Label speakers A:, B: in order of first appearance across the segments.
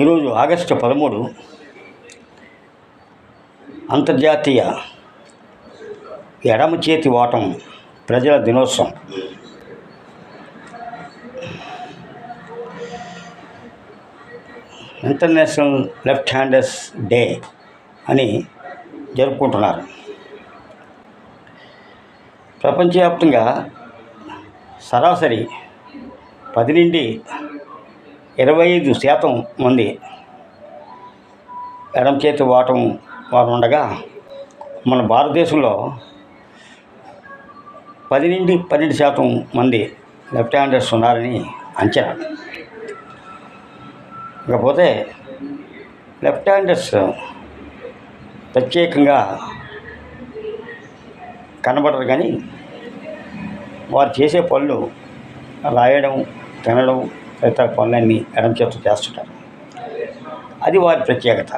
A: ఈరోజు ఆగస్టు 13 అంతర్జాతీయ ఎడమ చేతి వాటం ప్రజల దినోత్సవం. ఇంటర్నేషనల్ లెఫ్ట్ హ్యాండర్స్ డే అని జరుపుకుంటున్నారు. ప్రపంచవ్యాప్తంగా సరాసరి 10 నుండి 25% మంది ఎడమ చేతి వారు ఉండగా, మన భారతదేశంలో 10 నుండి 12% మంది లెఫ్ట్ హ్యాండర్స్ ఉన్నారని అంచనా. ఇకపోతే లెఫ్ట్ హ్యాండర్స్ ప్రత్యేకంగా కనబడరు, కానీ వారు చేసే పనులు రాయడం, తినడం తదితర పనులన్నీ ఎడమ చేతితో చేస్తుంటారు. అది వారి ప్రత్యేకత.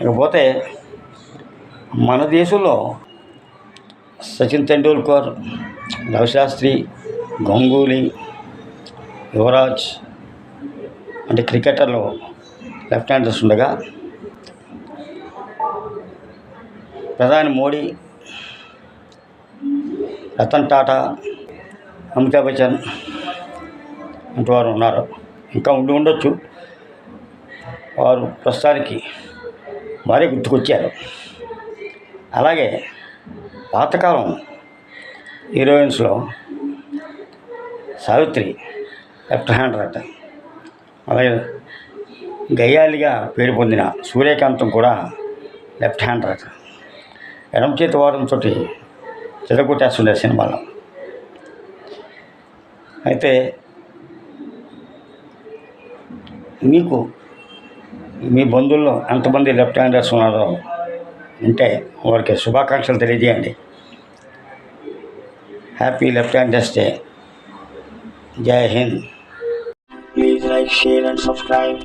A: ఇకపోతే మన దేశంలో సచిన్ తెండూల్కర్, రవిశాస్త్రి, గంగూలీ, యువరాజ్ అంటే క్రికెటర్లు లెఫ్ట్ హ్యాండర్స్ ఉండగా, ప్రధాని మోడీ, రతన్ టాటా, అమితాబ్ బచ్చన్ వంటి వారు ఉన్నారు. ఇంకా ఉండొచ్చు. వారు ప్రస్తుతానికి వారే గుర్తుకొచ్చారు. అలాగే పాతకాలం హీరోయిన్స్లో సావిత్రి లెఫ్ట్ హ్యాండర్ అట. అలాగే గయ్యాలిగా పేరు పొందిన సూర్యకాంతం కూడా లెఫ్ట్ హ్యాండర్ అట. ఎడమ చేతి వారంతో చెదగొట్టేస్తుండే సినిమాలో. అయితే మీకు మీ బంధువుల్లో ఎంతమంది లెఫ్ట్ హ్యాండర్స్ ఉన్నారో ఉంటే వారికి శుభాకాంక్షలు తెలియజేయండి. Happy left handers day. Jai Hind. Please like, share and subscribe.